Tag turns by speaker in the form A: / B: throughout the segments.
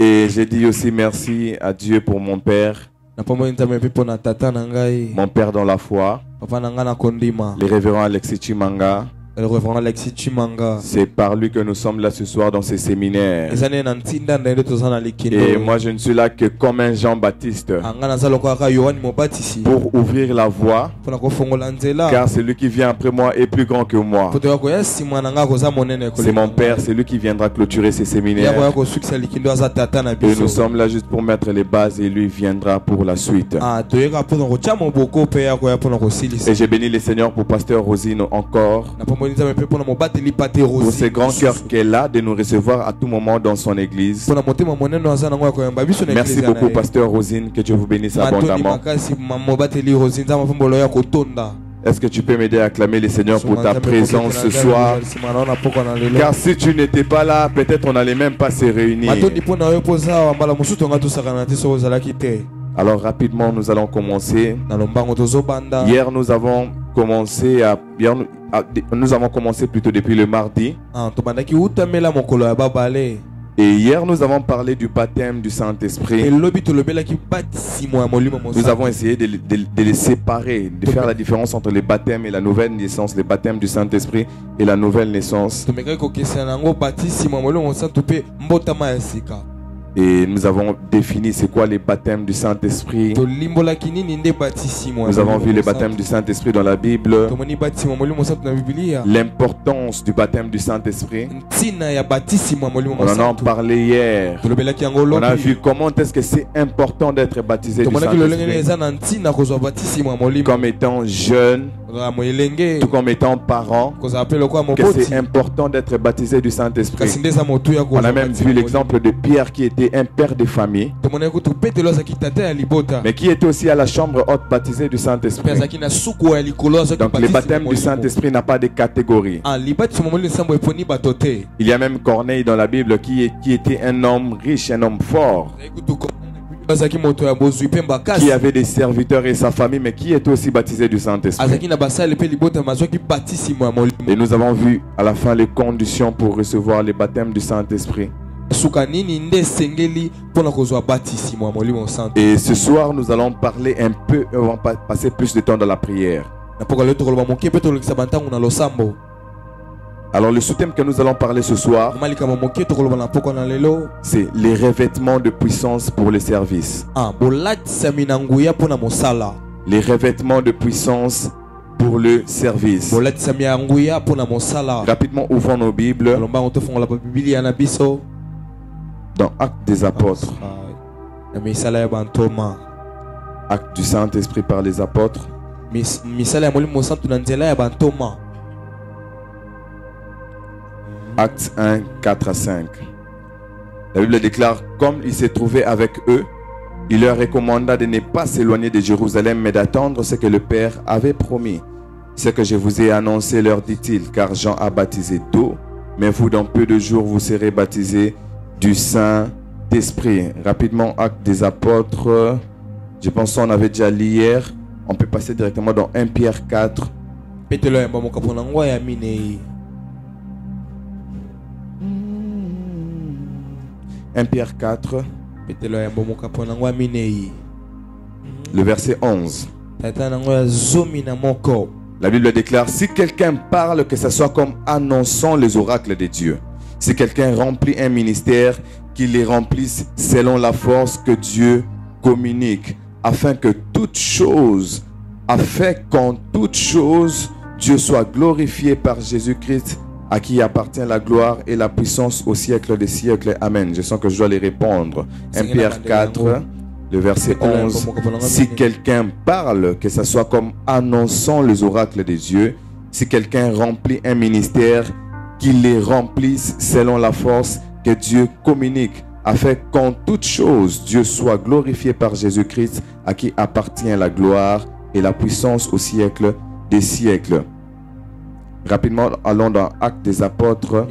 A: Et j'ai dit aussi merci à Dieu pour mon père. Mon père dans la foi. Le révérend Alexis Chimanga.
B: Le révérend Alexis Chimanga.
A: C'est par lui que nous sommes là ce soir dans ces séminaires. Et moi je ne suis là que comme un Jean-Baptiste pour ouvrir la voie, car celui qui vient après moi est plus grand que moi. C'est mon père, c'est lui qui viendra clôturer ces séminaires. Et nous sommes là juste pour mettre les bases et lui viendra pour la suite. Et j'ai béni le Seigneur pour Pasteur Rosine encore, pour ce grand cœur qu'elle a de nous recevoir à tout moment dans son église. Merci beaucoup Pasteur Rosine, que Dieu vous bénisse abondamment. Est-ce que tu peux m'aider à acclamer le Seigneur pour ta présence ce soir? Car si tu n'étais pas là, peut-être on n'allait même pas se réunir. Alors rapidement nous allons commencer. Hier nous avons commencé plutôt depuis le mardi. Et hier nous avons parlé du baptême du Saint-Esprit. Nous avons essayé de les séparer, de faire la différence entre le baptême et la nouvelle naissance, le baptême du Saint-Esprit et la nouvelle naissance. Et nous avons défini c'est quoi les baptêmes du Saint-Esprit. Nous avons vu le baptême du Saint-Esprit dans la Bible. L'importance du baptême du Saint-Esprit. On en a parlé hier. On a vu comment est-ce que c'est important d'être baptisé du Saint-Esprit. Comme étant jeune, tout comme étant parent, que c'est important d'être baptisé du Saint-Esprit. On a même vu l'exemple de Pierre qui était un père de famille, mais qui était aussi à la chambre haute baptisé du Saint-Esprit. Donc le baptême du Saint-Esprit n'a pas de catégorie. Il y a même Corneille dans la Bible qui était un homme riche, un homme fort, qui avait des serviteurs et sa famille, mais qui était aussi baptisé du Saint-Esprit. Et nous avons vu à la fin les conditions pour recevoir le baptême du Saint-Esprit. Et ce soir nous allons parler un peu, on va passer plus de temps dans la prière. Alors le sous-thème que nous allons parler ce soir, c'est les revêtements de puissance pour le service. Les revêtements de puissance pour le service. Rapidement ouvrons nos Bibles dans Actes des Apôtres. Actes du Saint-Esprit par les apôtres. Actes 1, 4 à 5. La Bible déclare, comme il s'est trouvé avec eux, il leur recommanda de ne pas s'éloigner de Jérusalem, mais d'attendre ce que le Père avait promis. Ce que je vous ai annoncé, leur dit-il, car Jean a baptisé d'eau, mais vous, dans peu de jours, vous serez baptisés du Saint-Esprit. Rapidement, Actes des Apôtres. Je pense qu'on avait déjà lu hier. On peut passer directement dans 1 Pierre 4. 1 Pierre 4, le verset 11. La Bible déclare, si quelqu'un parle, que ce soit comme annonçant les oracles de Dieu. Si quelqu'un remplit un ministère, qu'il les remplisse selon la force que Dieu communique, afin qu'en toute chose, Dieu soit glorifié par Jésus-Christ, à qui appartient la gloire et la puissance au siècle des siècles. Amen. Je sens que je dois les répondre. 1 Pierre 4, le verset 11. Si quelqu'un parle, que ce soit comme annonçant les oracles de Dieu. Si quelqu'un remplit un ministère, qu'il les remplisse selon la force que Dieu communique, afin qu'en toute chose, Dieu soit glorifié par Jésus-Christ, à qui appartient la gloire et la puissance au siècle des siècles. Rapidement, allons dans Actes des Apôtres,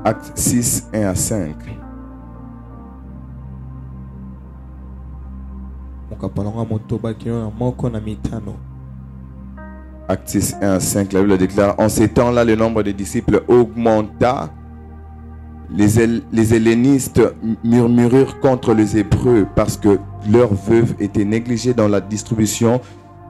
A: Actes 6, 1 à 5. Actes 6, 1 à 5, la Bible déclare, en ces temps-là, le nombre des disciples augmenta. les hellénistes murmurèrent contre les Hébreux parce que leurs veuves étaient négligées dans la distribution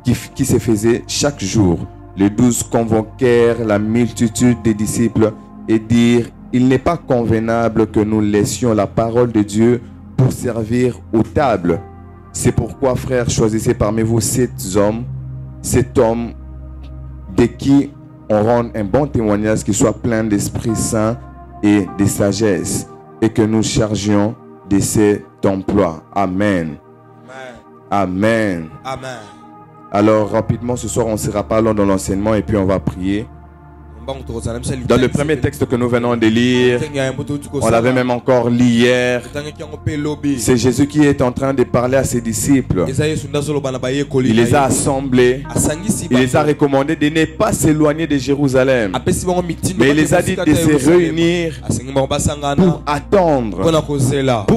A: qui se faisait chaque jour. Les 12 convoquèrent la multitude des disciples et dirent: il n'est pas convenable que nous laissions la parole de Dieu pour servir aux tables. C'est pourquoi, frères, choisissez parmi vous cet homme de qui on rend un bon témoignage, qui soit plein d'Esprit Saint et de sagesse, et que nous chargions de cet emploi. Amen. Amen. Amen. Alors rapidement ce soir on sera pas long dans l'enseignement et puis on va prier. Dans le premier texte que nous venons de lire, on l'avait même encore lu hier, c'est Jésus qui est en train de parler à ses disciples. Il les a assemblés, il les a recommandé de ne pas s'éloigner de Jérusalem, mais il les a dit de se réunir pour attendre.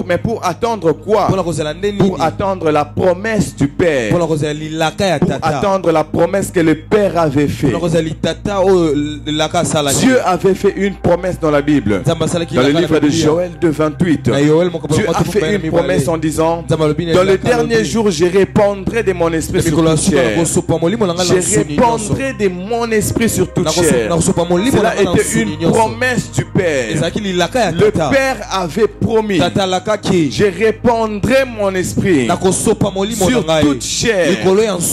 A: Mais pour attendre quoi? Pour attendre la promesse du Père, pour attendre la promesse que le Père avait faite. Dieu avait fait une promesse dans la Bible. Dans le livre de Joël 2:28, Dieu a fait une promesse en disant: dans le dernier jour, je répandrai de mon esprit sur toute chair. Je répandrai de mon esprit sur toute chair. Cela était une promesse du Père. Le Père avait promis: je répandrai mon esprit sur toute chair.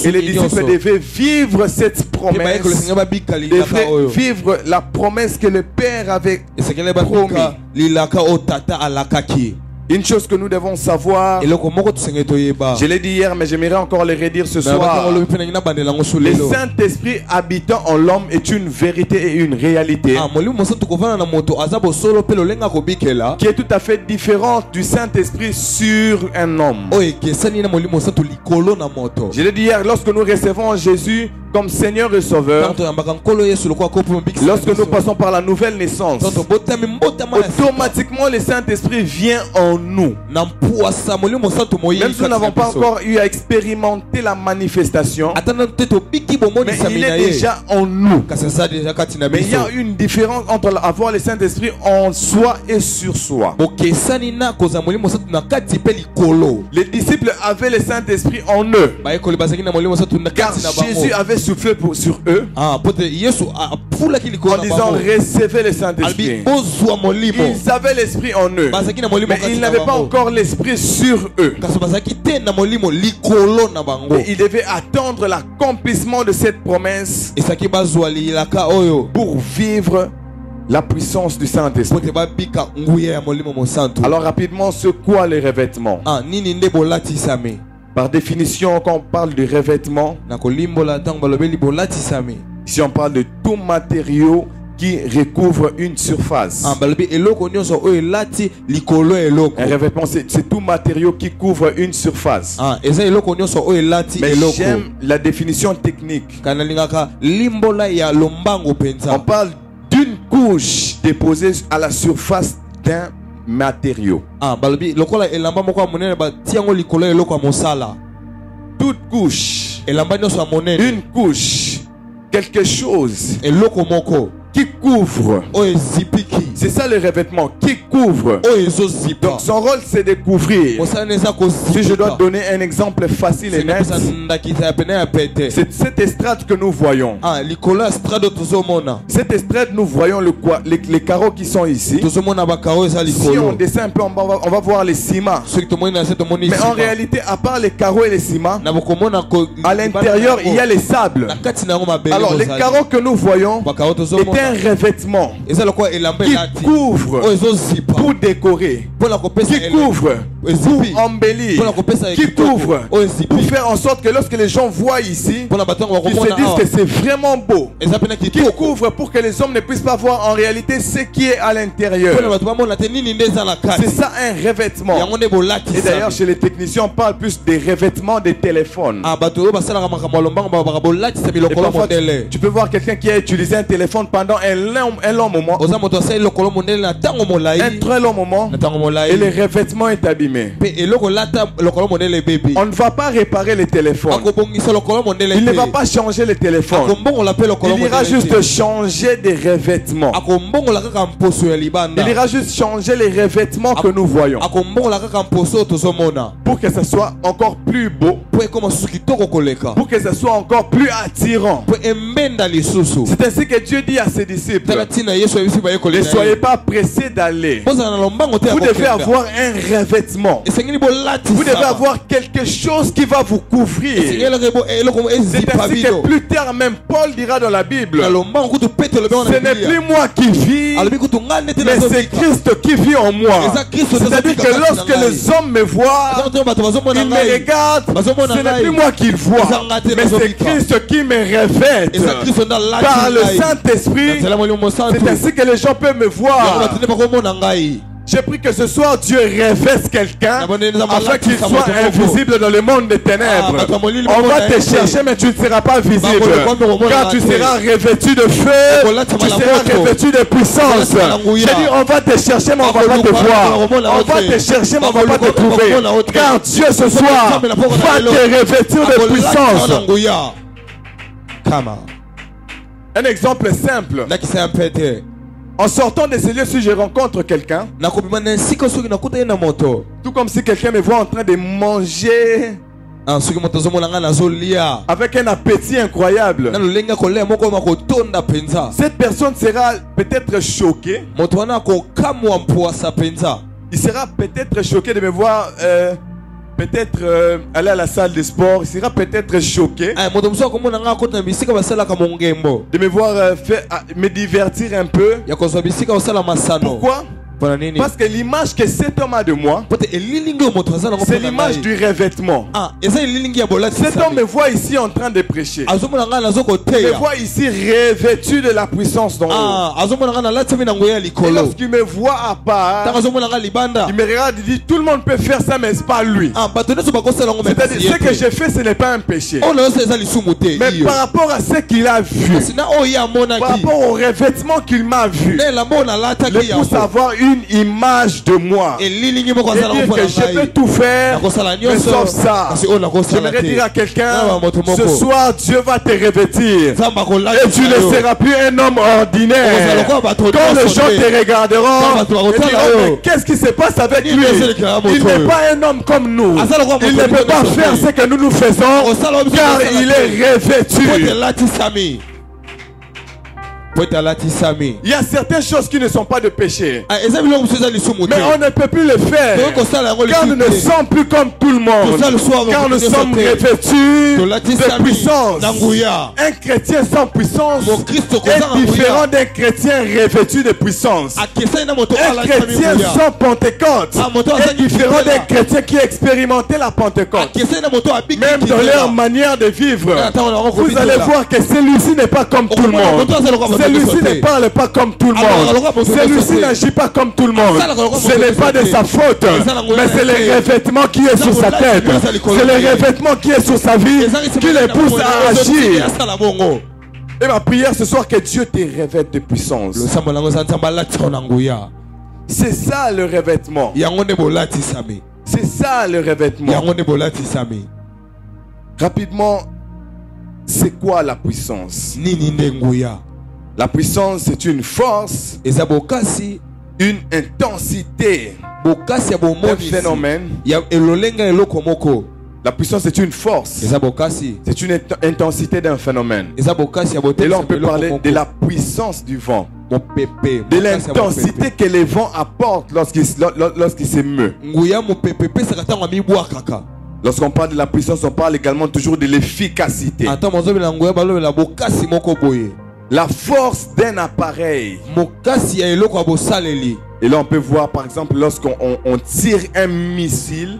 A: Et les disciples devaient vivre cette promesse, devaient vivre la promesse que le Père avait promis. Une chose que nous devons savoir, je l'ai dit hier mais j'aimerais encore le redire ce soir: le Saint-Esprit habitant en l'homme est une vérité et une réalité qui est tout à fait différente du Saint-Esprit sur un homme. Je l'ai dit hier, lorsque nous recevons Jésus comme Seigneur et Sauveur, lorsque nous passons par la nouvelle naissance, automatiquement le Saint-Esprit vient en nous. Même si nous n'avons pas encore eu à expérimenter la manifestation, mais il est déjà en nous. Mais il y a une différence entre avoir le Saint-Esprit en soi et sur soi. Les disciples avaient le Saint-Esprit en eux, car Jésus avait soufflé sur eux en disant: recevez le Saint-Esprit. Ils avaient l'Esprit en eux, mais ils n'avaient pas encore l'Esprit sur eux. Et ils devaient attendre l'accomplissement de cette promesse pour vivre la puissance du Saint-Esprit. Alors rapidement, c'est quoi les revêtements? Par définition, quand on parle de revêtement, si on parle de tout matériau qui recouvre une surface. Un revêtement, c'est tout matériau qui couvre une surface. Mais j'aime la définition technique. On parle d'une couche déposée à la surface d'un matériau. Toute couche, une couche, quelque chose qui couvre. C'est ça le revêtement, qui couvre. Donc son rôle c'est de couvrir. Si je dois donner un exemple facile et net, c'est cette estrade que nous voyons. Cette estrade, nous voyons les carreaux qui sont ici. Si on descend un peu, on va voir les ciments. Mais en réalité, à part les carreaux et les ciments, à l'intérieur il y a les sables. Alors les carreaux que nous voyons est un revêtement qui couvre pour décorer, qui couvre pour embellir, qui couvre pour faire en sorte que lorsque les gens voient ici, qu'ils se disent que c'est vraiment beau, qui couvre pour que les hommes ne puissent pas voir en réalité ce qui est à l'intérieur. C'est ça un revêtement. Et d'ailleurs chez les techniciens on parle plus des revêtements des téléphones. Et parfois, tu peux voir quelqu'un qui a utilisé un téléphone pendant un long moment, un très long moment, et le revêtement est abîmé. On ne va pas réparer les téléphones. Il ne va pas changer les téléphones. Il ira juste changer des revêtements. Il ira juste changer les revêtements que nous voyons pour que ce soit encore plus beau, pour que ce soit encore plus attirant. C'est ainsi que Dieu dit à ses disciples: ne soyez pas pressés d'aller. Vous devez avoir un revêtement. Vous devez avoir quelque chose qui va vous couvrir. C'est ainsi que plus tard même Paul dira dans la Bible: ce n'est plus moi qui vis, mais c'est Christ qui vit en moi. C'est-à-dire que lorsque les hommes me voient, ils me regardent, ce n'est plus moi qu'ils voient, mais c'est Christ qui me revête par le Saint-Esprit. C'est ainsi que les gens peuvent me voir. J'ai pris que ce soir Dieu revête quelqu'un afin qu'il soit invisible dans le monde des ténèbres. On va te chercher mais tu ne seras pas visible, car tu seras revêtu de feu, tu seras revêtu de puissance. J'ai dit on va te chercher mais on va pas te voir, on va te chercher mais on va pas te trouver, car Dieu ce soir va te revêtir de puissance. Un exemple simple. En sortant de ces lieux, si je rencontre quelqu'un, tout comme si quelqu'un me voit en train de manger avec un appétit incroyable, cette personne sera peut-être choquée. Il sera peut-être choqué de me voir peut-être aller à la salle de sport. Il sera peut-être choqué de me voir me divertir un peu. Pourquoi? Parce que l'image que cet homme a de moi, c'est l'image du revêtement. Cet homme me voit ici en train de prêcher. Il me voit ici revêtu de la puissance d'en haut. Et lorsqu'il me voit à part, il me regarde et dit: tout le monde peut faire ça, mais ce n'est pas lui. C'est-à-dire, ce que j'ai fait, ce n'est pas un péché. Mais par rapport à ce qu'il a vu, par rapport au revêtement qu'il m'a vu, il pousse à avoir une image de moi et dire que je peux tout faire mais sauf ça. J'aimerais dire à quelqu'un: ce soir Dieu va te revêtir et tu ne seras plus un homme ordinaire. Quand les gens te regarderont et diront: qu'est-ce qui se passe avec lui? Il n'est pas un homme comme nous, il ne peut pas faire ce que nous faisons, car il est revêtu. Il y a certaines choses qui ne sont pas de péché, mais on ne peut plus le faire, car nous ne sommes plus comme tout le monde, car nous sommes revêtus de puissance. Un chrétien sans puissance est différent d'un chrétien revêtu de puissance. Un chrétien sans Pentecôte est différent d'un chrétien qui a expérimenté la Pentecôte. Même dans leur manière de vivre, vous allez voir que celui-ci n'est pas comme tout le monde. Celui-ci ne parle pas comme tout le monde. Celui-ci n'agit pas comme tout le monde. Ce n'est pas de sa faute, mais c'est le revêtement qui est sur sa tête. C'est le revêtement qui est sur sa vie qui le pousse à agir. Et ma prière ce soir, que Dieu te revête de puissance. C'est ça le revêtement. C'est ça le revêtement. Rapidement, c'est quoi la puissance? La puissance, c'est une force, une intensité, un phénomène. La puissance, c'est une force, c'est une intensité d'un phénomène. Et là, on peut parler de la puissance du vent, de l'intensité que le vent apporte lorsqu'il se meut. Lorsqu'on parle de la puissance, on parle également toujours de l'efficacité. La force d'un appareil. Et là on peut voir par exemple lorsqu'on tire un missile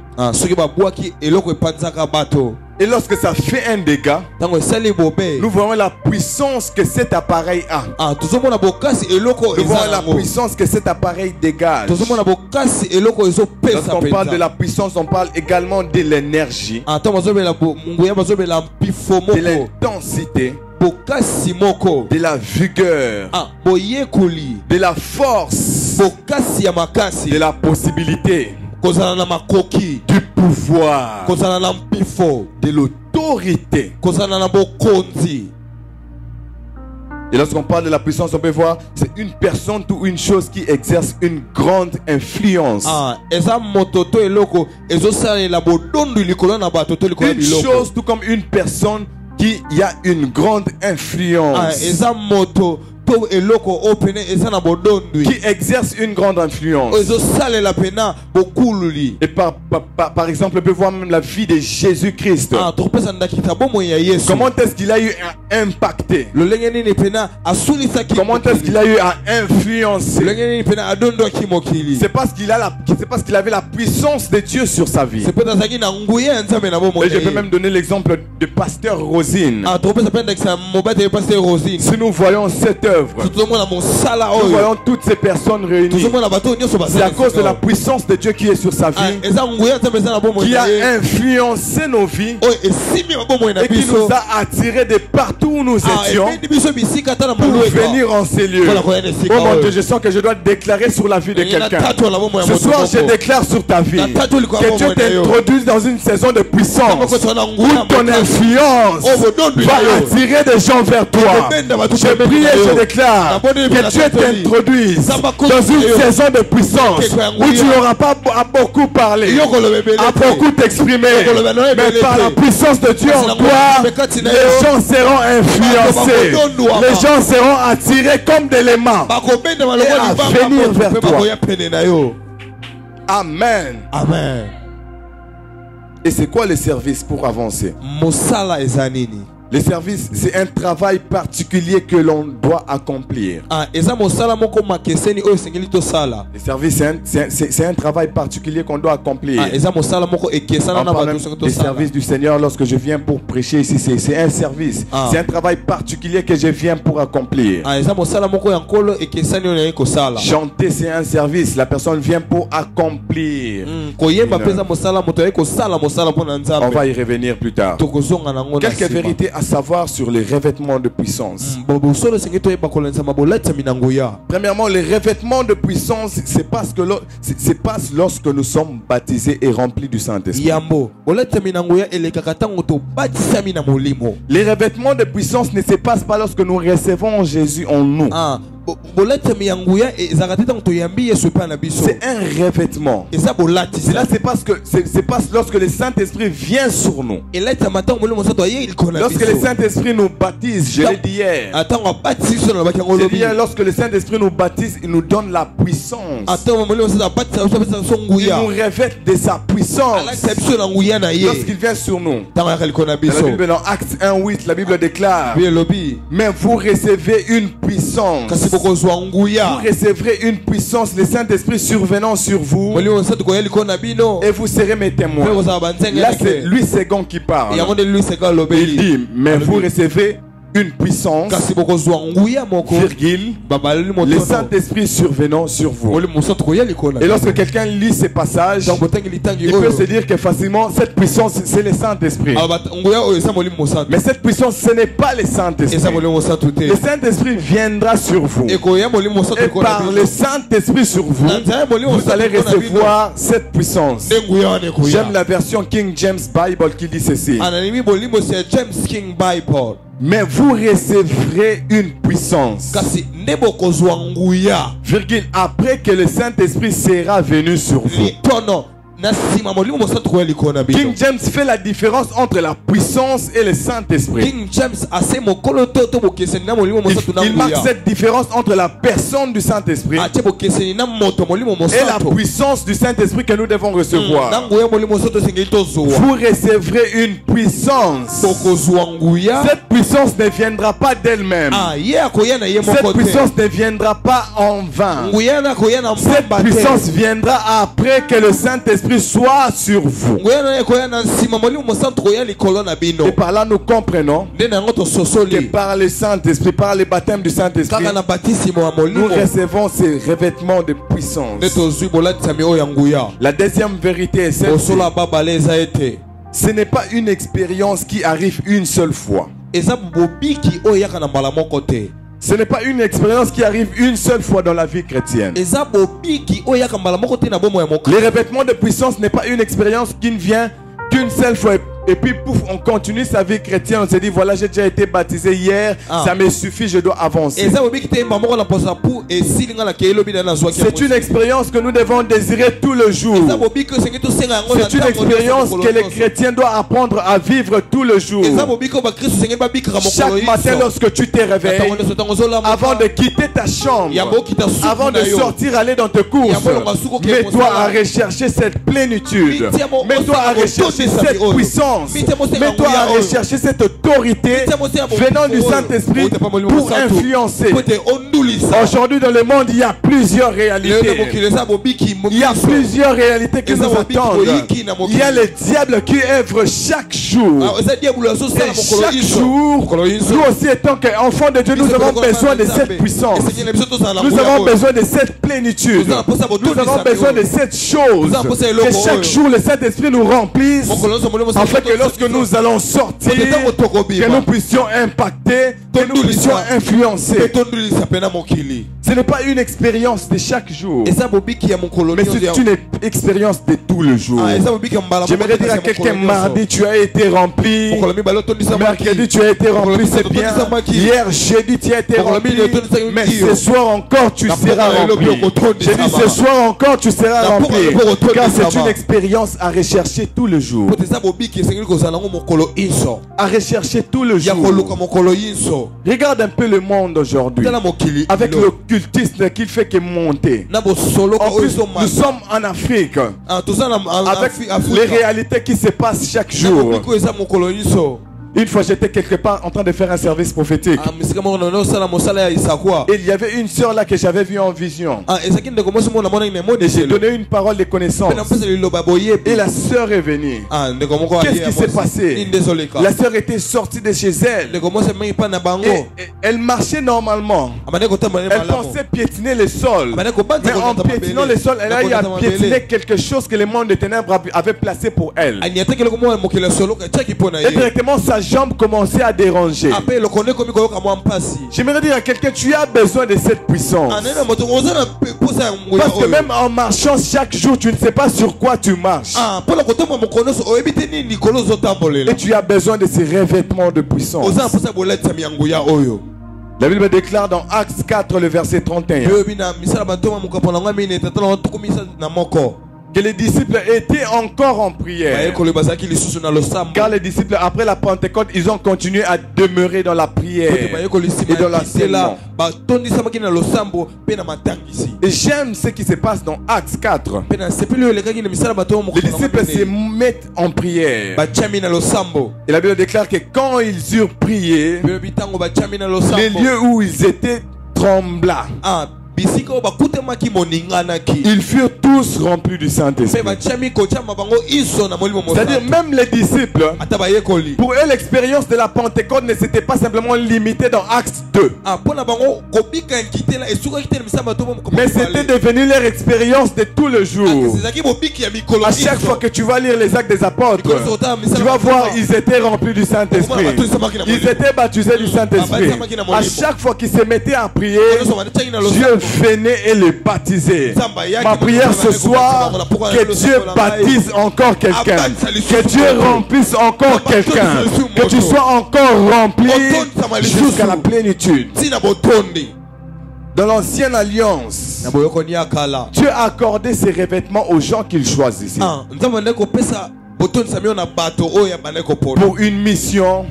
A: Et lorsque ça fait un dégât, nous voyons la puissance que cet appareil a. Nous voyons la puissance que cet appareil dégage. Lorsqu'on parle de la puissance, on parle également de l'énergie, de l'intensité, de la vigueur, de la force, de la possibilité, du pouvoir, de l'autorité. Et lorsqu'on parle de la puissance, on peut voir c'est une personne ou une chose qui exerce une grande influence. Une chose tout comme une personne qui a une grande influence. Qui exerce une grande influence. Et par exemple, on peut voir même la vie de Jésus-Christ. Comment est-ce qu'il a eu à impacter? Comment est-ce qu'il a eu à influencer? C'est parce qu'il avait la puissance de Dieu sur sa vie. Et je peux même donner l'exemple de Pasteur Rosine. Si nous voyons cette œuvre, nous voyons toutes ces personnes réunies, c'est à cause de la puissance de Dieu qui est sur sa vie, qui a influencé nos vies et qui nous a attirés de partout où nous étions pour venir en ces lieux. Oh mon Dieu, je sens que je dois déclarer sur la vie de quelqu'un. Ce soir, je déclare sur ta vie que Dieu t'introduise dans une saison de puissance où ton influence va attirer des gens vers toi. Je prie et je déclare que Dieu t'introduise dans une saison de puissance où tu n'auras pas à beaucoup parler, à beaucoup t'exprimer, mais par la puissance de Dieu en toi, les gens seront influencés, les gens seront attirés comme des lémans et à venir vers toi. Amen.
B: Amen.
A: Et c'est quoi le service pour avancer? Le service, c'est un travail particulier que l'on doit accomplir. Le service, c'est un travail particulier qu'on doit accomplir. On parle même des services du Seigneur lorsque je viens pour prêcher ici. C'est un service. C'est un travail particulier que je viens pour accomplir. Chanter, c'est un service. La personne vient pour accomplir. On va y revenir plus tard. Quelques vérités à savoir sur les revêtements de puissance. Premièrement, les revêtements de puissance, c'est parce que c'est pas lorsque nous sommes baptisés et remplis du Saint-Esprit. Les revêtements de puissance ne se passent pas lorsque nous recevons Jésus en nous. C'est un revêtement. Cela c'est parce que c'est pas lorsque le Saint-Esprit vient sur nous. Lorsque le Saint-Esprit nous baptise, je l'ai dit hier. Lorsque le Saint-Esprit nous baptise, il nous donne la puissance. Il nous revêt de sa puissance. Lorsqu'il vient sur nous. Dans la Bible, dans Actes 1:8, la Bible déclare: mais vous recevez une puissance. Vous recevrez une puissance, le Saint-Esprit survenant sur vous, et vous serez mes témoins. Là, c'est Louis II qui parle. Il dit: mais vous recevez une puissance, virgule, le Saint-Esprit survenant sur vous. Et lorsque quelqu'un lit ces passages, il peut se dire que facilement cette puissance c'est le Saint-Esprit. Mais cette puissance ce n'est pas le Saint-Esprit. Le Saint-Esprit viendra sur vous. Et par le Saint-Esprit sur vous, vous allez recevoir cette puissance. J'aime la version King James Bible qui dit ceci: mais vous recevrez une puissance, virgule, après que le Saint-Esprit sera venu sur vous. King James fait la différence entre la puissance et le Saint-Esprit. Il marque cette différence entre la personne du Saint-Esprit et la puissance du Saint-Esprit que nous devons recevoir. Vous recevrez une puissance. Cette puissance ne viendra pas d'elle-même. Cette puissance ne viendra pas en vain. Cette puissance viendra après que le Saint-Esprit Saint-Esprit soit sur vous. Et par là, nous comprenons que par le Saint-Esprit, par le baptême du Saint-Esprit, nous recevons ces revêtements de puissance. La deuxième vérité est celle-ci. Ce n'est pas une expérience qui arrive une seule fois. Ce n'est pas une expérience qui arrive une seule fois dans la vie chrétienne. Les revêtements de puissance n'est pas une expérience qui ne vient qu'une seule fois. Et puis pouf, on continue sa vie chrétienne. On se dit voilà, j'ai déjà été baptisé hier, ça me suffit, je dois avancer. C'est une expérience que nous devons désirer tout le jour. C'est une expérience que les chrétiens doivent apprendre à vivre tout le jour. Chaque matin lorsque tu te réveilles, avant de quitter ta chambre, avant de sortir, aller dans tes courses, mets-toi à rechercher cette plénitude. Mets-toi à rechercher cette puissance. Mets-toi à rechercher cette autorité venant du Saint-Esprit pour influencer. Aujourd'hui dans le monde, il y a plusieurs réalités. Il y a plusieurs réalités qui nous attendent. Il y a le diable qui œuvre chaque jour. Et chaque jour, nous aussi étant qu'enfants de Dieu, nous avons besoin de cette puissance. Nous avons besoin de cette plénitude. Nous avons besoin de cette chose. Que chaque jour le Saint-Esprit nous remplisse, afin que lorsque nous allons sortir, que nous puissions impacter, que nous puissions influencer. Ce n'est pas une expérience de chaque jour, mais c'est une expérience de tout le jour. J'aimerais dire à quelqu'un, mardi tu as été rempli, mercredi tu as été rempli, c'est bien. Hier jeudi tu as été rempli, mais ce soir encore tu seras rempli. J'ai dit ce soir encore tu seras rempli, car c'est une expérience à rechercher tout le jour. À rechercher tout le jour. Regarde un peu le monde aujourd'hui, avec l'occultisme qu'il fait que monter. En plus, nous sommes en Afrique, avec les réalités qui se passent chaque jour. Une fois j'étais quelque part en train de faire un service prophétique. Et il y avait une soeur là que j'avais vue en vision. Et j'ai donné une parole de connaissance. Et la soeur est venue. Qu'est-ce qui s'est passé? La soeur était sortie de chez elle. Et elle marchait normalement. Elle pensait piétiner le sol. Mais en piétinant le sol, elle a eu à piétiner quelque chose que le monde des ténèbres avait placé pour elle. Et directement sa jambe commençait à déranger. J'aimerais dire à quelqu'un, tu as besoin de cette puissance. Parce que même en marchant chaque jour, tu ne sais pas sur quoi tu marches. Et tu as besoin de ces revêtements de puissance. La Bible déclare dans Actes 4, le verset 31, que les disciples étaient encore en prière. Car les disciples, après la Pentecôte, ils ont continué à demeurer dans la prière et dans l'enseignement. Et j'aime ce qui se passe dans Actes 4. Les disciples se mettent en prière. Et la Bible déclare que quand ils eurent prié, les lieux où ils étaient trembla. Ils furent tous remplis du Saint-Esprit. C'est-à-dire même les disciples, pour eux l'expérience de la Pentecôte ne s'était pas simplement limitée dans Actes 2, mais c'était devenu leur expérience de tout le jour. À chaque fois que tu vas lire les Actes des Apôtres, tu vas voir ils étaient remplis du Saint-Esprit. Ils étaient baptisés du Saint-Esprit. À chaque fois qu'ils se mettaient à prier, Dieu venait et les baptisait. Ma prière ce soir, que Dieu baptise encore quelqu'un, que Dieu remplisse encore quelqu'un, que tu sois encore rempli jusqu'à la plénitude. Dans l'ancienne alliance, Dieu a accordé ses revêtements aux gens qu'il choisissait. pour une mission,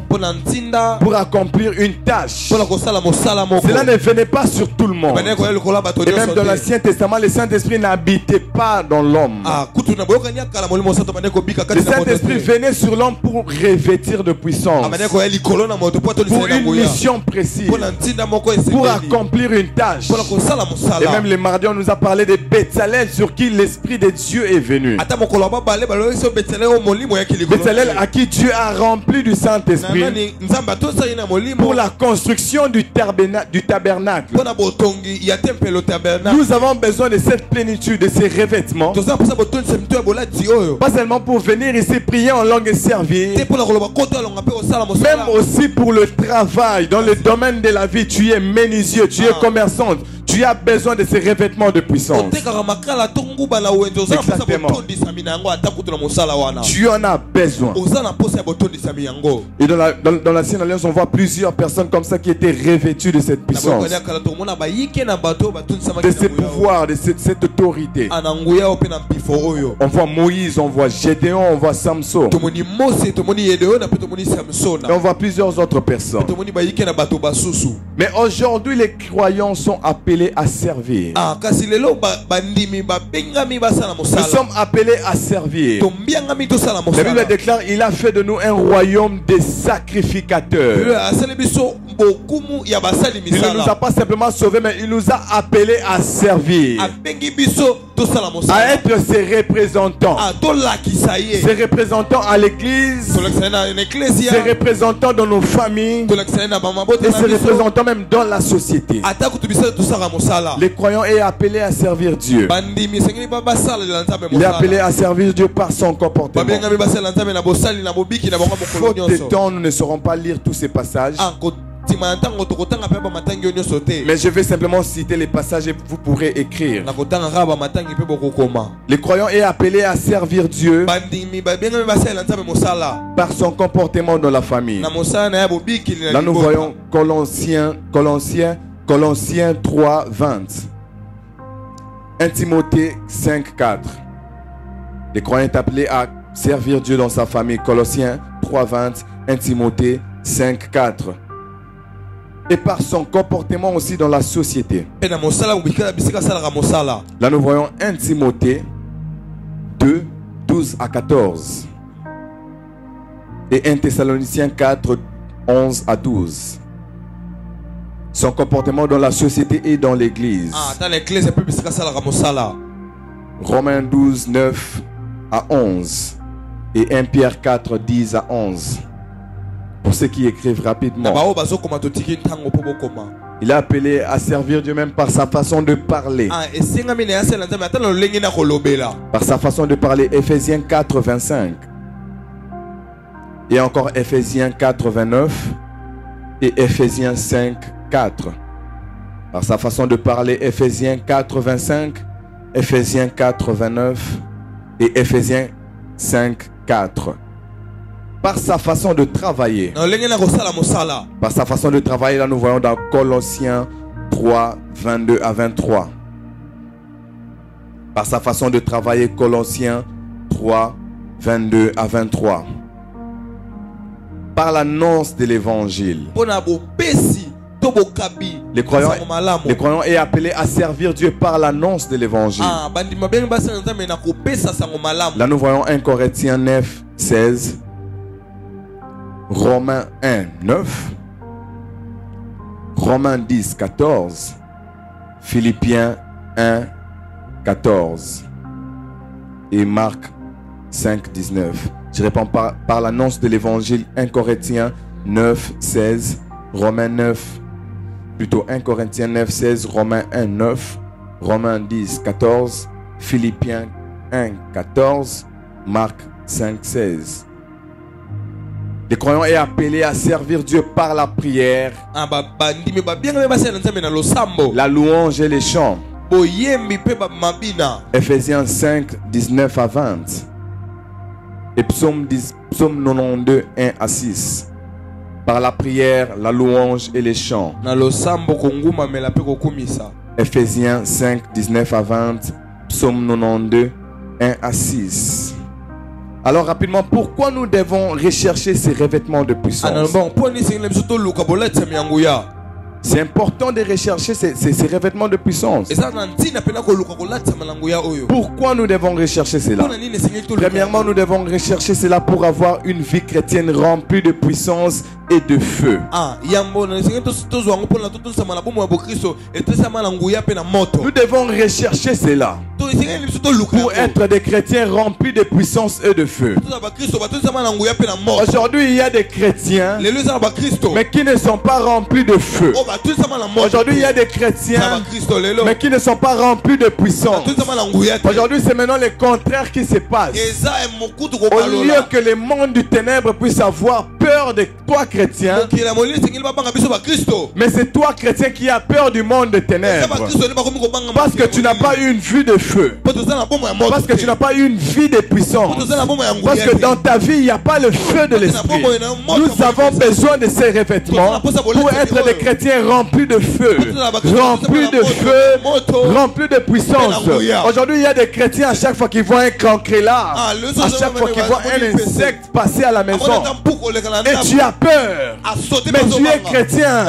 A: pour accomplir une tâche. Cela ne venait pas sur tout le monde. Et même dans l'Ancien Testament, le Saint-Esprit n'habitait pas dans l'homme. Le Saint-Esprit venait sur l'homme pour revêtir de puissance, pour une mission précise, pour accomplir une tâche. Et même le mardi, on nous a parlé de Bétzalel, sur qui l'Esprit de Dieu est venu. Bétzalel, à qui Dieu a rempli du Saint-Esprit pour la construction du tabernacle. Nous avons besoin de cette plénitude, de ces revêtements, pas seulement pour venir ici prier en langue et servir, même aussi pour le travail dans le domaine de la vie. Tu es menuisier, tu es commerçante, tu as besoin de ces revêtements de puissance. Exactement. Tu en as besoin. Et dans l'Ancienne Alliance, on voit plusieurs personnes comme ça qui étaient revêtues de cette puissance, de ces pouvoirs, de cette autorité. On voit Moïse, on voit Gédéon, on voit Samson. Et on voit plusieurs autres personnes. Mais aujourd'hui, les croyants sont appelés à servir. Nous sommes appelés à servir. La Bible déclare, il a fait de nous un royaume de sacrificateurs. Il ne nous a pas simplement sauvés, mais il nous a appelés à servir, à être ses représentants. Ses représentants à l'église, ses représentants dans nos familles, et ses représentants même dans la société. Les croyants est appelé à servir Dieu. Il est appelé à servir Dieu par son comportement. Faute de temps, nous ne saurons pas lire tous ces passages, mais je vais simplement citer les passages et vous pourrez écrire. Les croyants est appelé à servir Dieu par son comportement dans la famille. Là nous voyons Colossiens 3, 20. 1 Timothée 5, 4. Les croyants sont appelés à servir Dieu dans sa famille. Colossiens 3, 20. 1 Timothée 5, 4. Et par son comportement aussi dans la société. Là nous voyons 1 Timothée 2, 12 à 14. Et 1 Thessaloniciens 4, 11 à 12. Son comportement dans la société et dans l'église. Romains 12, 9 à 11. Et 1 Pierre 4, 10 à 11. Pour ceux qui écrivent rapidement. Il est appelé à servir Dieu même par sa façon de parler. Par sa façon de parler. Éphésiens 4, 25. Et encore Éphésiens 4, 29. Et Éphésiens 5, 4. Par sa façon de parler. Éphésiens 4, 25. Éphésiens 4, 29. Et Éphésiens 5, 4. Par sa façon de travailler. Par sa façon de travailler, là nous voyons dans Colossiens 3, 22 à 23. Par sa façon de travailler, Colossiens 3, 22 à 23. Par l'annonce de l'évangile. Les croyants est appelé à servir Dieu par l'annonce de l'évangile. Là nous voyons 1 Corinthiens 9, 16. Romains 1, 9. Romains 10, 14. Philippiens 1, 14. Et Marc 5, 19. Je réponds par l'annonce de l'évangile. 1 Corinthiens 9, 16. Romains 9. Plutôt 1 Corinthiens 9, 16. Romains 1, 9. Romains 10, 14. Philippiens 1, 14. Marc 5, 16. Les croyants est appelé à servir Dieu par la prière, la louange et les chants. Ephésiens 5, 19 à 20. Et Psaume 92, 1 à 6. Par la prière, la louange et les chants. Ephésiens 5, 19 à 20. Psaume 92, 1 à 6. Alors rapidement, pourquoi nous devons rechercher ces revêtements de puissance? C'est important de rechercher ces revêtements de puissance. Pourquoi nous devons rechercher cela? Premièrement, nous devons rechercher cela pour avoir une vie chrétienne remplie de puissance et de feu. Nous devons rechercher cela pour être des chrétiens remplis de puissance et de feu. Aujourd'hui, il y a des chrétiens mais qui ne sont pas remplis de feu. Aujourd'hui, il y a des chrétiens mais qui ne sont pas remplis de puissance. Aujourd'hui, c'est maintenant le contraire qui se passe. Au lieu que le monde du ténèbre puisse avoir peur de toi, chrétien, mais c'est toi, chrétien, qui as peur du monde des ténèbres. Parce que tu n'as pas eu une vue de feu. Parce que tu n'as pas eu une vie de puissance. Parce que dans ta vie, il n'y a pas le feu de l'esprit. Nous avons besoin de ces revêtements pour être des chrétiens remplis de feu, remplis de feu, remplis de puissance. Aujourd'hui, il y a des chrétiens, à chaque fois qu'ils voient un cancrélat, à chaque fois qu'ils voient un insecte passer à la maison, et tu as peur. Mais tu es chrétien,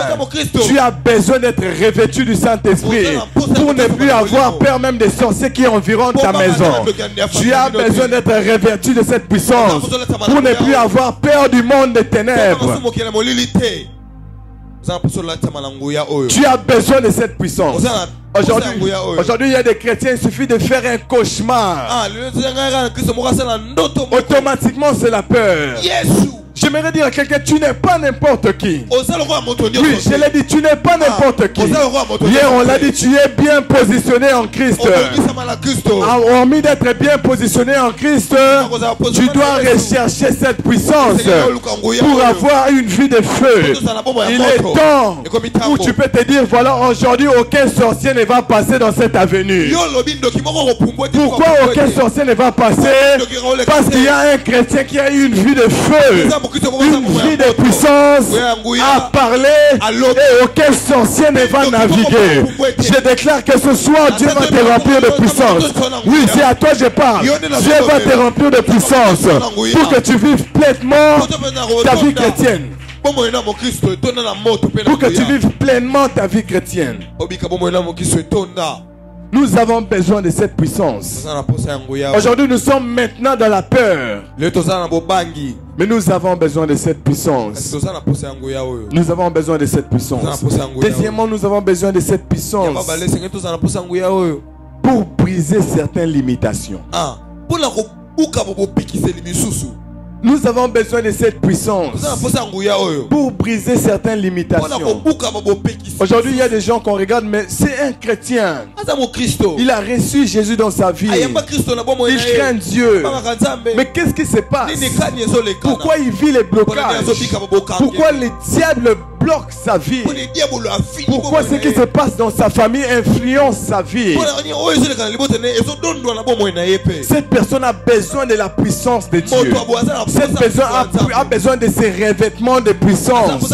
A: tu as besoin d'être revêtu du Saint-Esprit pour ne plus avoir peur même des sorciers qui environnent ta maison. Tu as besoin d'être revêtu de cette puissance pour ne plus avoir peur du monde des ténèbres. Tu as besoin de cette puissance. Aujourd'hui, il y a des chrétiens, il suffit de faire un cauchemar. Automatiquement, c'est la peur. J'aimerais dire à quelqu'un, tu n'es pas n'importe qui. Oui, je l'ai dit, tu n'es pas n'importe qui. Hier, on l'a dit, tu es bien positionné en Christ. Hormis d'être bien positionné en Christ, tu dois rechercher cette puissance pour avoir une vie de feu. Il est temps où tu peux te dire, voilà, aujourd'hui, aucun sorcier ne va passer dans cette avenue. Pourquoi aucun sorcier ne va passer? Parce qu'il y a un chrétien qui a eu une vie de feu, une vie de puissance à parler, et aucun sorcier ne va naviguer. Je déclare que ce soir, Dieu va te remplir de puissance. Oui, c'est à toi que je parle. Dieu va te remplir de puissance pour que tu vives pleinement ta vie chrétienne. Pour que tu vives pleinement ta vie chrétienne. Nous avons besoin de cette puissance. Aujourd'hui, nous sommes maintenant dans la peur. Mais nous avons besoin de cette puissance. Nous avons besoin de cette puissance. Deuxièmement, nous avons besoin de cette puissance pour briser certaines limitations. Nous avons besoin de cette puissance pour briser certaines limitations. Aujourd'hui, il y a des gens qu'on regarde, mais c'est un chrétien. Il a reçu Jésus dans sa vie. Il craint Dieu. Mais qu'est-ce qui se passe? Pourquoi il vit les blocages? Pourquoi le diable bloque sa vie? Pourquoi ce qui se passe dans sa famille influence sa vie? Cette personne a besoin de la puissance de Dieu. Cette personne a besoin de ces revêtements de puissance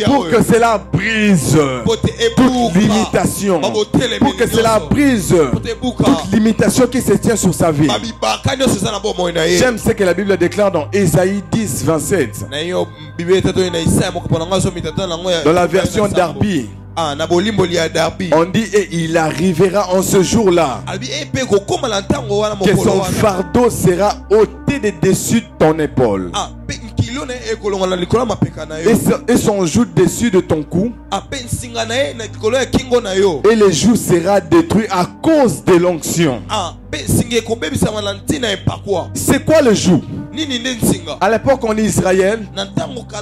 A: pour que cela brise toute limitation, pour que cela brise toute limitation qui se tient sur sa vie. J'aime ce que la Bible déclare dans Ésaïe 10, 27. Dans la version Darby, on dit, et il arrivera en ce jour-là que son fardeau sera ôté de dessus de ton épaule et son joug dessus de ton cou, et le joug sera détruit à cause de l'onction. C'est quoi le joug? À l'époque en Israël,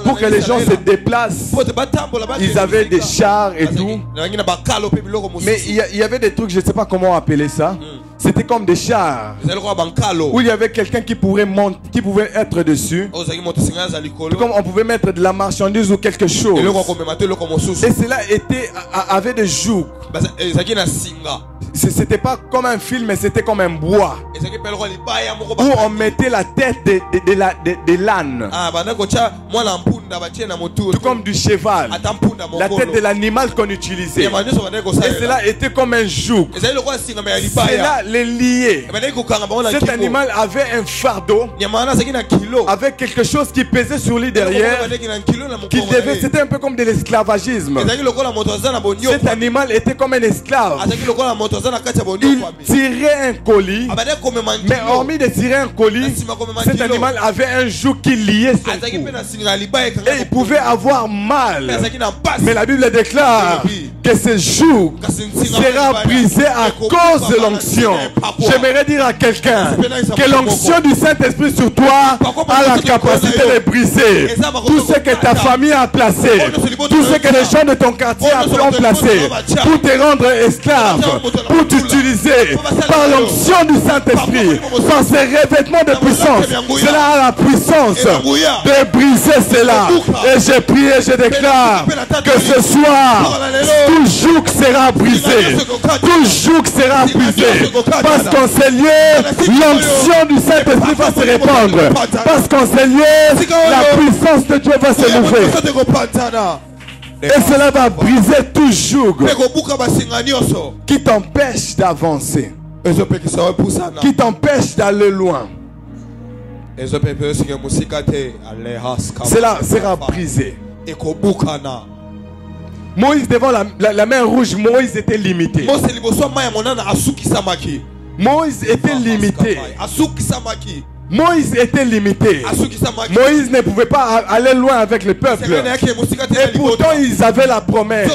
A: pour que les gens se déplacent, ils avaient des chars et tout. Mais il y avait des trucs, je ne sais pas comment appeler ça. C'était comme des chars où il y avait quelqu'un qui pouvait être dessus. Comme on pouvait mettre de la marchandise ou quelque chose. Et cela avait des jougs. C'était pas comme un fil, mais c'était comme un bois où on mettait la tête de l'âne, tout comme du cheval, la tête de l'animal qu'on utilisait. Et cela était comme un joug. C'est là les lier. Cet animal avait un fardeau, avec quelque chose qui pesait sur lui derrière. C'était un peu comme de l'esclavagisme. Cet animal était comme un esclave. Il tirait un colis, mais hormis de tirer un colis, cet animal avait un joug qui liait son cou. Et il pouvait avoir mal. Mais la Bible déclare que ce joug sera brisé à cause de l'onction. J'aimerais dire à quelqu'un que l'onction du Saint-Esprit sur toi a la capacité de briser tout ce que ta famille a placé, tout ce que les gens de ton quartier ont placé pour te rendre esclave, pour t'utiliser par l'onction du Saint-Esprit, par ces revêtements de puissance. Cela a la puissance de briser cela. Et je prie et je déclare que ce soir, tout joug sera brisé. Tout joug sera brisé. Parce qu'en ces lieux, l'onction du Saint-Esprit va se répandre. Parce qu'en ces lieux, la puissance de Dieu va se lever. Et cela va briser tout joug qui t'empêche d'avancer, qui t'empêche d'aller loin. Cela sera brisé. Moïse devant la mer rouge, Moïse était limité. Moïse était limité. Moïse était limité. Moïse ne pouvait pas aller loin avec le peuple. Et pourtant ils avaient la promesse.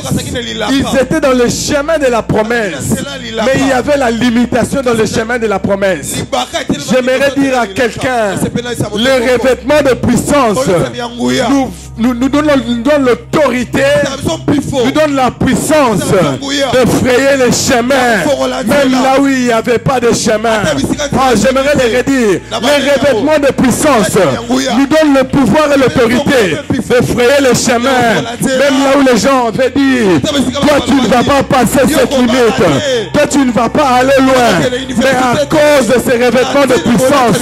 A: Ils étaient dans le chemin de la promesse. Mais il y avait la limitation dans le chemin de la promesse. J'aimerais dire à quelqu'un, le revêtement de puissance nous donne l'autorité, nous donne la puissance de frayer les chemins, même là où il n'y avait pas de chemin. J'aimerais les redire. Les revêtements de puissance nous donnent le pouvoir et l'autorité de frayer les chemins, même là où les gens avaient dit, toi tu ne vas pas passer cette limite, toi tu ne vas pas aller loin. Mais à cause de ces revêtements de puissance,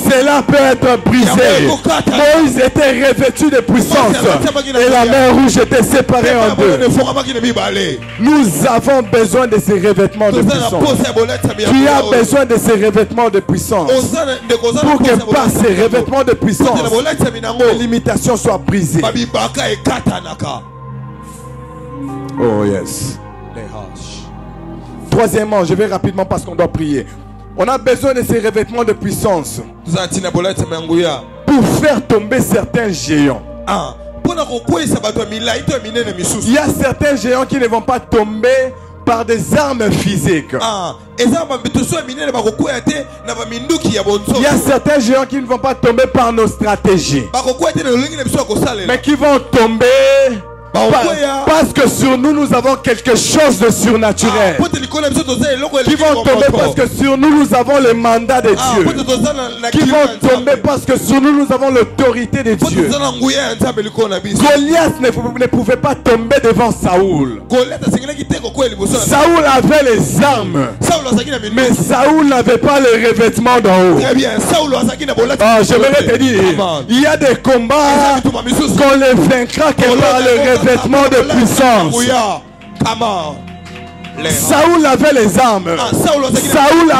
A: cela peut être brisé. Moïse était revêtu de puissance et la mer rouge était séparée en deux. Nous avons besoin de ces revêtements de puissance. Tu as besoin de ces revêtements de puissance pour que par ces revêtements de puissance, les limitations soient brisées. Oh yes. Troisièmement, je vais rapidement parce qu'on doit prier. On a besoin de ces revêtements de puissance pour faire tomber certains géants. Il y a certains géants qui ne vont pas tomber par des armes physiques. Il y a certains géants qui ne vont pas tomber par nos stratégies, mais qui vont tomber parce que sur nous, nous avons quelque chose de surnaturel. Qui vont tomber parce que sur nous, nous avons le mandat de Dieu. Qui vont tomber parce que sur nous, nous avons l'autorité de Dieu. Goliath ne pouvait pas tomber devant Saoul. Saoul avait les armes, mais Saoul n'avait pas le revêtement d'en haut. J'aimerais te dire, il y a des combats qu'on les vaincra que par le revêtement de puissance. Saoul avait les armes. Saoul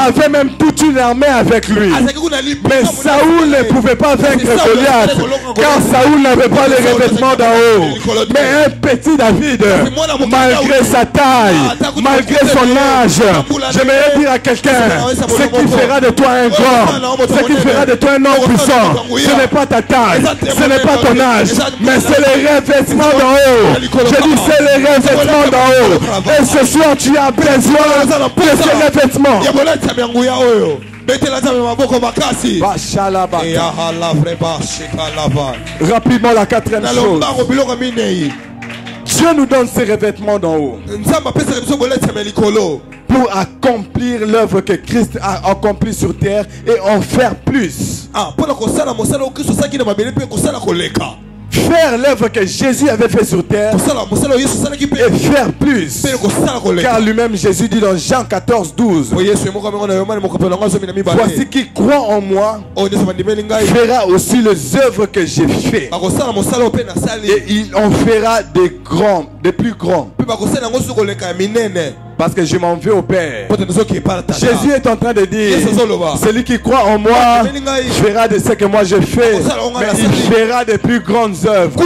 A: avait même toute une armée avec lui. Mais Saoul ne pouvait pas vaincre Goliath, car Saoul n'avait pas les revêtements d'en haut. Mais un petit David, malgré sa taille, malgré son âge, j'aimerais dire à quelqu'un, ce qui fera de toi un grand, ce qui fera de toi un homme puissant, ce n'est pas ta taille, ce n'est pas ton âge, mais c'est les revêtements d'en haut. Je dis c'est les revêtements d'en haut. Et ce soir tu as besoin de ces revêtements. Rapidement, la quatrième chose. Dieu nous donne ces revêtements d'en haut pour accomplir l'œuvre que Christ a accomplie sur terre et en faire plus. Faire l'œuvre que Jésus avait fait sur terre et faire plus. Car lui-même Jésus dit dans Jean 14, 12, voici qui croit en moi fera aussi les œuvres que j'ai fait, et il en fera des grands, des plus grands. Parce que je m'en vais au Père. Jésus est en train de dire, celui qui croit en moi fera de ce que moi je fais, mais il fera de plus grandes œuvres.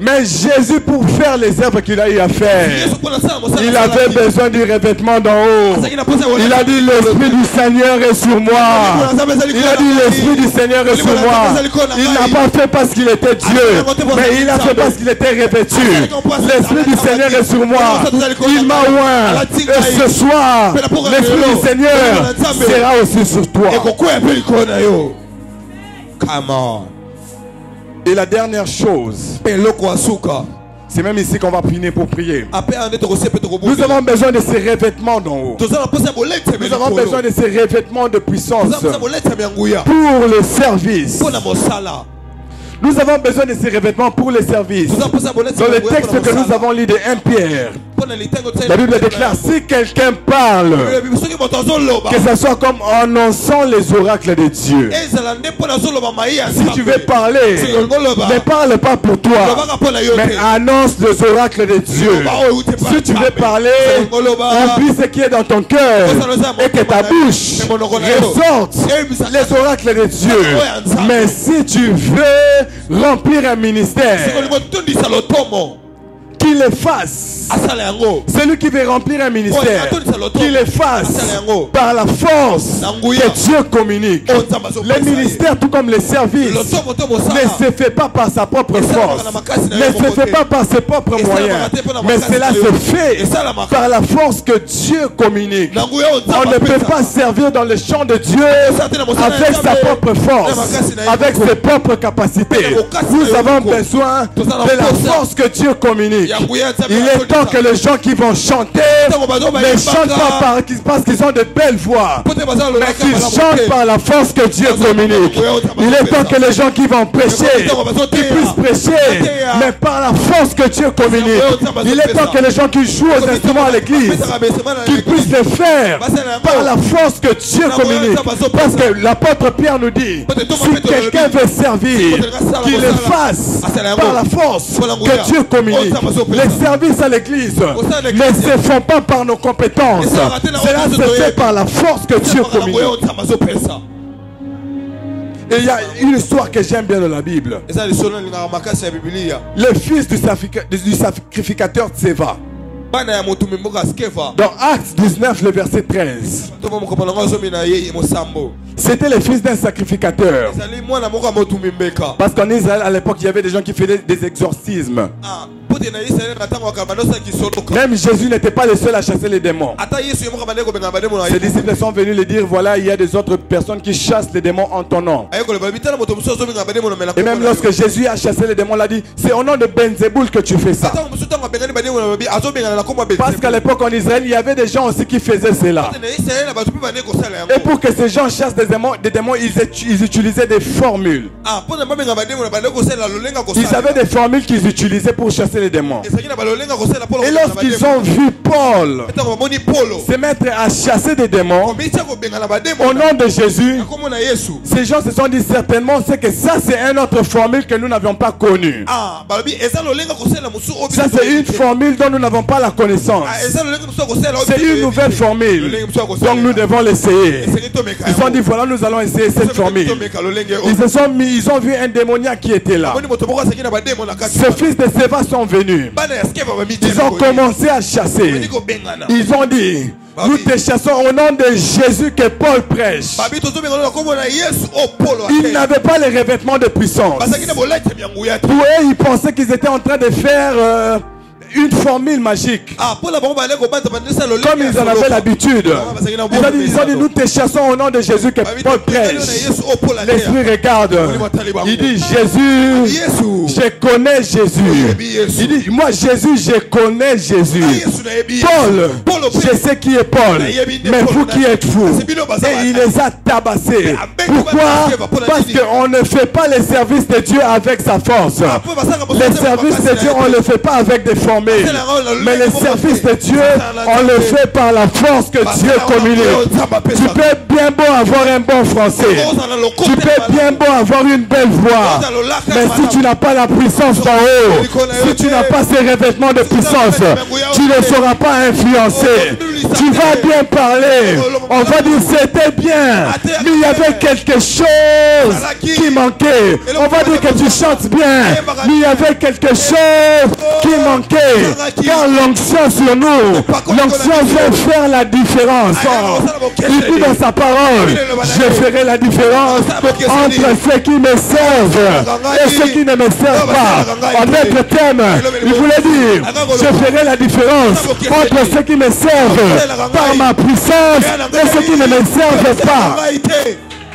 A: Mais Jésus, pour faire les œuvres qu'il a eu à faire, il avait besoin du revêtement d'en haut. Il a dit, l'Esprit du Seigneur est sur moi. Il a dit, l'Esprit du Seigneur est sur moi. Il n'a pas fait parce qu'il était Dieu, mais il a fait parce qu'il était revêtu. L'Esprit du Seigneur est sur moi. Il m'a oint. Et ce soir, l'Esprit du Seigneur sera aussi sur toi. Et la dernière chose, c'est même ici qu'on va finir pour prier. Nous avons besoin de ces revêtements d'en haut. Nous avons besoin de ces revêtements de puissance pour le service. Nous avons besoin de ces revêtements pour les services. Dans le texte que nous avons lu de 1 Pierre, la Bible déclare, si quelqu'un parle, que ce soit comme annonçant les oracles de Dieu. Si tu veux parler, ne parle pas pour toi, mais annonce les oracles de Dieu. Si tu veux parler, oublie ce qui est dans ton cœur et que ta bouche ressorte les oracles de Dieu. Mais si tu veux remplir un ministère, qu'il le fasse. Celui qui veut remplir un ministère, qu'il le fasse par la force que Dieu communique. Le ministère, tout comme les services, ne se fait pas par sa propre force, ne se fait pas par ses propres moyens, mais cela se fait par la force que Dieu communique. On ne peut pas servir dans le champ de Dieu avec sa propre force, avec ses propres capacités. Nous avons besoin de la force que Dieu communique. Il est temps que les gens qui vont chanter ne chantent pas parce qu'ils ont de belles voix, mais qu'ils chantent par la force que Dieu communique. Il est temps que les gens qui vont prêcher, qu'ils puissent prêcher, mais par la force que Dieu communique. Il est temps que les gens qui jouent aux instruments à l'église, qu'ils puissent le faire par la force que Dieu communique. Parce que l'apôtre Pierre nous dit, si quelqu'un veut servir, qu'il le fasse par la force que Dieu communique. Les services à l'église ne se font pas par nos compétences. Cela se fait par la force que Dieu communique. Et il y a une histoire que j'aime bien dans la Bible. Le fils du sacrificateur Tseva. Dans Actes 19, le verset 13. C'était le fils d'un sacrificateur. Parce qu'en Israël, à l'époque, il y avait des gens qui faisaient des exorcismes. Même Jésus n'était pas le seul à chasser les démons. Ses disciples sont venus lui dire, voilà, il y a des autres personnes qui chassent les démons en ton nom. Et même lorsque Jésus a chassé les démons, il a dit, c'est au nom de Belzéboul que tu fais ça. Parce qu'à l'époque en Israël, il y avait des gens aussi qui faisaient cela. Et pour que ces gens chassent des démons, ils utilisaient des formules. Ils avaient des formules qu'ils utilisaient pour chasser les démons. Et lorsqu'ils ont vu Paul se mettre à chasser des démons au nom de Jésus, ces gens se sont dit certainement que ça c'est une autre formule que nous n'avions pas connue. Ça c'est une formule dont nous n'avons pas la connaissance. C'est une nouvelle formule. Donc nous devons l'essayer. Ils ont dit voilà, nous allons essayer cette formule. Ils ont vu un démoniaque qui était là. Ces fils de Séva sont venus. Ils ont commencé à chasser. Ils ont dit nous te chassons au nom de Jésus que Paul prêche. Ils n'avaient pas les revêtements de puissance. Pour eux, ils pensaient qu'ils étaient en train de faire une formule magique. Comme ils en avaient l'habitude. Ils ont dit nous te chassons au nom de Jésus que Paul prêche. L'Esprit regarde. Il dit Jésus, je connais Jésus. Il dit moi Jésus, je connais Jésus. Paul, je sais qui est Paul. Mais vous qui êtes fou. et il les a tabassés. Pourquoi? Parce qu'on ne fait pas les services de Dieu avec sa force. Les services de Dieu, on ne le fait pas avec des formules. Mais les services de Dieu, on le fait par la force que Dieu communique. Tu peux bien beau avoir un bon français. Tu peux bien beau avoir une belle voix. Mais si tu n'as pas la puissance d'en haut, si tu n'as pas ces revêtements de puissance, tu ne seras pas influencé. Tu vas bien parler. On va dire c'était bien, mais il y avait quelque chose qui manquait. On va dire que tu chantes bien, mais il y avait quelque chose qui manquait. Car l'onction sur nous, l'onction veut faire la différence. Il dit dans sa parole, je ferai la différence entre ceux qui me servent et ceux qui ne me servent pas. En d'autres termes, il voulait dire, je ferai la différence entre ceux qui me servent par ma puissance et ceux qui ne me servent pas.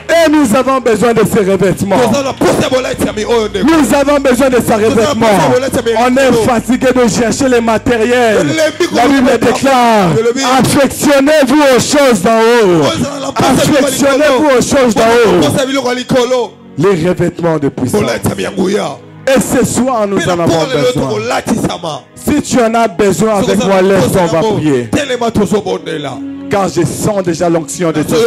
A: Et nous avons besoin de ces revêtements. Nous avons besoin de ces revêtements. On est fatigué de chercher les matériels. La Bible déclare, affectionnez-vous aux choses d'en haut. Affectionnez-vous aux choses d'en haut. Les revêtements de puissance. Et ce soir, nous en avons besoin. Si tu en as besoin avec moi, laisse-toi, on va prier. Car je sens déjà l'onction de Dieu.